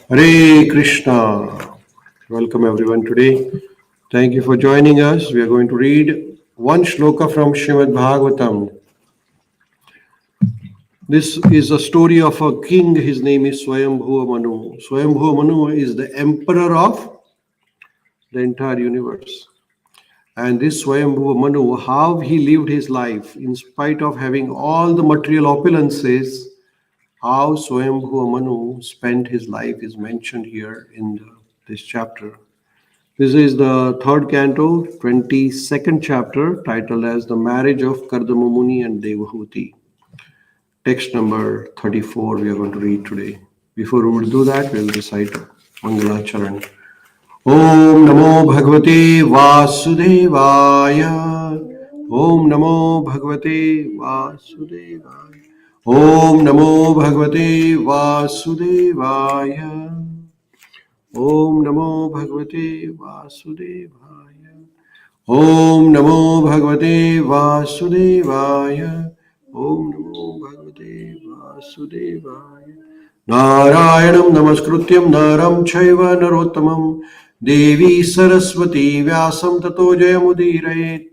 Hare Krishna. Welcome everyone today. Thank you for joining us. We are going to read one shloka from Śrīmad-Bhāgavatam. This is a story of a king. His name is Swayambhuva Manu. Swayambhuva Manu is the emperor of the entire universe. And this Swayambhuva Manu, how he lived his life in spite of having all the material opulences, how Swayambhuva Manu spent his life is mentioned here in this chapter. This is the third canto, 22nd chapter, titled as The Marriage of Kardama Muni and Devahūti. Text number 34 we are going to read today. Before we will do that, we will recite Mangalacharan. Om Namo Bhagavate Vasudevaya. Om Namo Bhagavate Vasudevaya. Om Namo Bhagavate Vasudevaya. Om Namo Bhagavate Vasudevaya. Om Namo Bhagavate Vasudevaya. Om Namo Bhagavate Vasudevaya. Narayanam Namaskrutyam Naram Chaiva Narottamam Devi Saraswati Vyasam Tato Jayamudiraye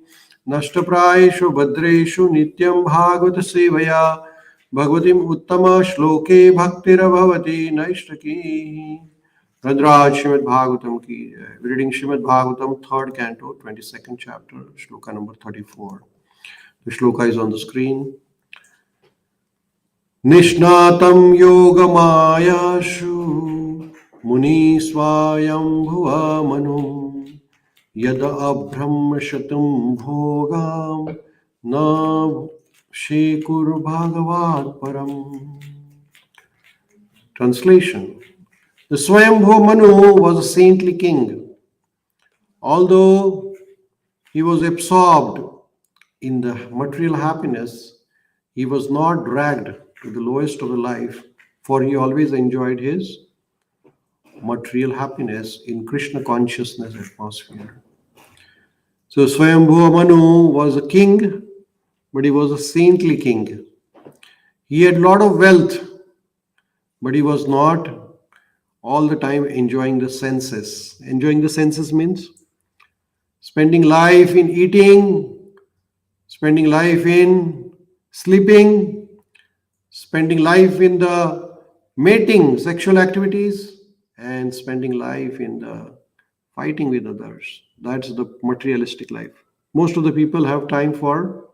Nashtaprayeshu Bhadreshu Nityam Bhagavata Sevaya Bhagavatim Uttama Shloke Bhaktirabhavati Naishtaki. Radraj Śrīmad-Bhāgavatam ki. Reading Śrīmad-Bhāgavatam, 3rd canto, 22nd chapter, shloka number 34. The shloka is on the screen. Nishnatam yogamayashu muni swayambhuva manu yada abhrahmashatam bhogam na shekur bhagavat param. Translation. The Swayambhuva Manu was a saintly king. Although he was absorbed in the material happiness, he was not dragged to the lowest of the life, for he always enjoyed his material happiness in Krishna consciousness atmosphere. So Swayambhuva Manu was a king, but he was a saintly king. He had a lot of wealth, but he was not all the time enjoying the senses. Enjoying the senses means spending life in eating, spending life in sleeping, spending life in the mating, sexual activities, and spending life in the fighting with others. That's the materialistic life. Most of the people have time for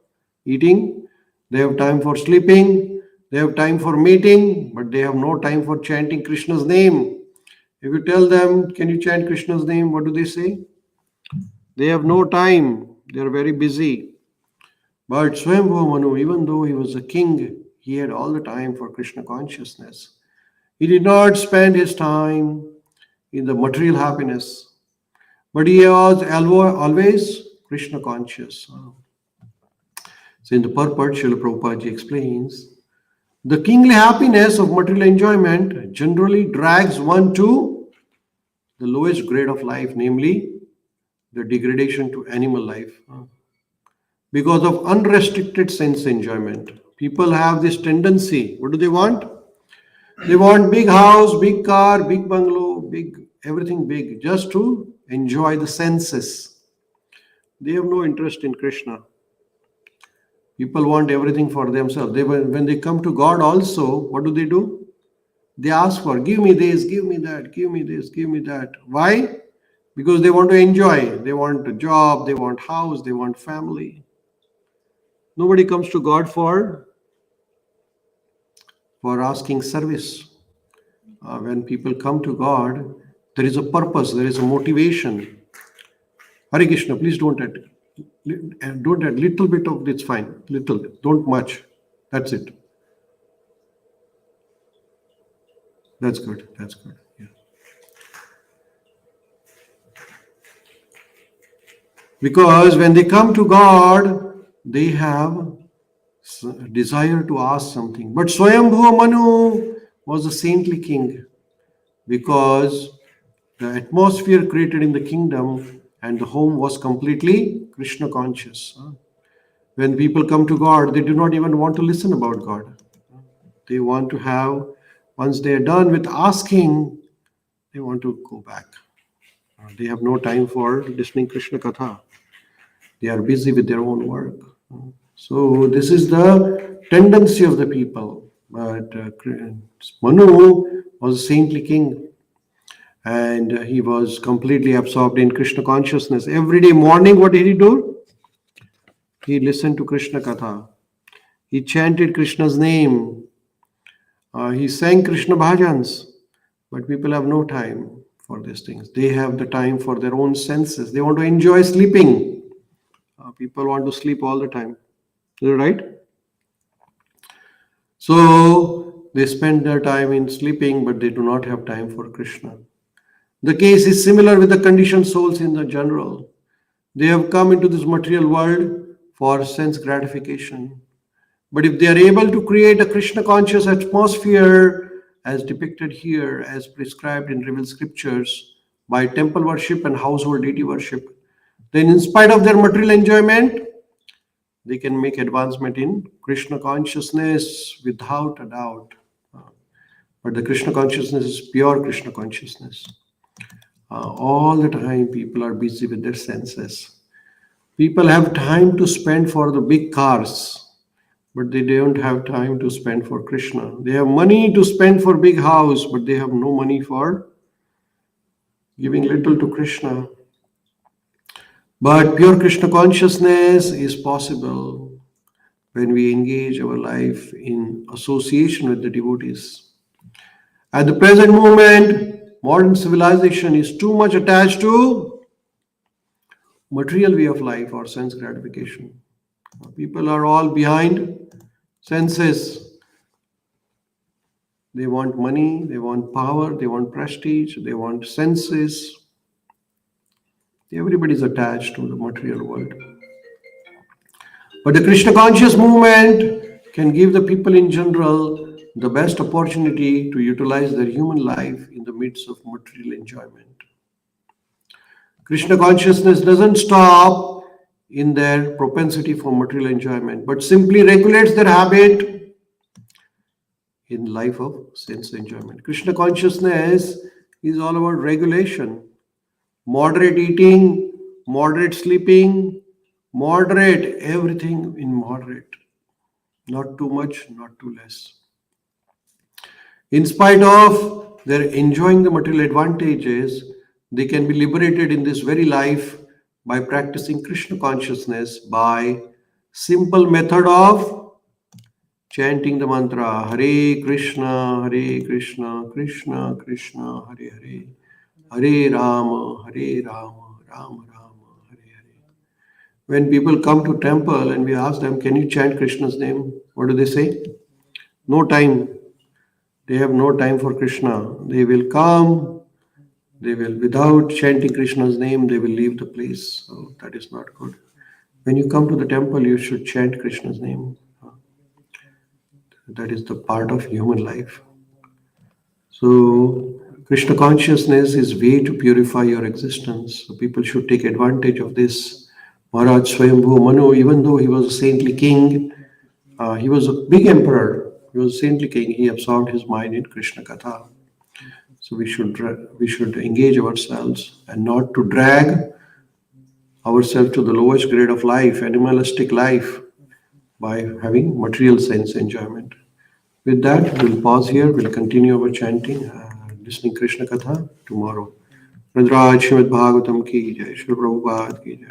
eating, they have time for sleeping, they have time for mating, but they have no time for chanting Krishna's name. If you tell them, can you chant Krishna's name? What do they say? They have no time. They are very busy. But Swayambhuva Manu, even though he was a king, he had all the time for Krishna consciousness. He did not spend his time in the material happiness, but he was always Krishna conscious. So in the purport, Srila Prabhupada ji explains, the kingly happiness of material enjoyment generally drags one to the lowest grade of life, namely the degradation to animal life. Because of unrestricted sense enjoyment, people have this tendency. What do they want? They want big house, big car, big bungalow, big everything big, just to enjoy the senses. They have no interest in Krishna. People want everything for themselves. When they come to God also, what do? They ask for, give me this, give me that, give me this, give me that. Why? Because they want to enjoy. They want a job, they want house, they want family. Nobody comes to God for asking service. When people come to God, there is a purpose, there is a motivation. Hare Krishna, please don't add little bit of it's fine. Little, don't much. That's it. That's good. That's good. Yeah. Because when they come to God, they have a desire to ask something. But Swayambhuva Manu was a saintly king because the atmosphere created in the kingdom and the home was completely Krishna conscious. When people come to God, they do not even want to listen about God. They want to have, once they are done with asking, they want to go back. They have no time for listening Krishna Katha. They are busy with their own work. So this is the tendency of the people. But Manu was a saintly king, and he was completely absorbed in Krishna consciousness. Every day morning, what did he do? He listened to Krishna Katha. He chanted Krishna's name. He sang Krishna bhajans. But people have no time for these things. They have the time for their own senses. They want to enjoy sleeping. People want to sleep all the time. Is that right? So they spend their time in sleeping, but they do not have time for Krishna. The case is similar with the conditioned souls in the general. They have come into this material world for sense gratification. But if they are able to create a Krishna conscious atmosphere as depicted here, as prescribed in revealed scriptures by temple worship and household deity worship, then in spite of their material enjoyment, they can make advancement in Krishna consciousness without a doubt. But the Krishna consciousness is pure Krishna consciousness. All the time people are busy with their senses. People have time to spend for the big cars, but they don't have time to spend for Krishna. They have money to spend for big house, but they have no money for giving little to Krishna. But pure Krishna consciousness is possible when we engage our life in association with the devotees. At the present moment, modern civilization is too much attached to material way of life or sense gratification. People are all behind senses. They want money, they want power, they want prestige, they want senses. Everybody is attached to the material world. But the Krishna conscious movement can give the people in general the best opportunity to utilize their human life in the midst of material enjoyment. Krishna consciousness doesn't stop in their propensity for material enjoyment, but simply regulates their habit in life of sense enjoyment. Krishna consciousness is all about regulation, moderate eating, moderate sleeping, moderate everything in moderate, not too much, not too less. In spite of their enjoying the material advantages, they can be liberated in this very life by practicing Krishna consciousness by simple method of chanting the mantra Hare Krishna, Krishna Krishna, Hare Hare, Hare Rama, Rama Rama, Hare Hare. When people come to temple and we ask them, can you chant Krishna's name? What do they say? No time. They have no time for Krishna. They will come, they will, without chanting Krishna's name, they will leave the place. So that is not good. When you come to the temple, you should chant Krishna's name. That is the part of human life. So Krishna consciousness is way to purify your existence. So people should take advantage of this. Maharaj Swayambhu Manu, even though he was a saintly king, he was a big emperor. He was a saintly king. He absorbed his mind in Krishna Katha. So we should engage ourselves and not to drag ourselves to the lowest grade of life, animalistic life, by having material sense enjoyment. With that, we'll pause here. We'll continue our chanting, listening Krishna Katha tomorrow. Rudraj Śrīmad-Bhāgavatam ki jai, Śrīla Prabhupada ki jai.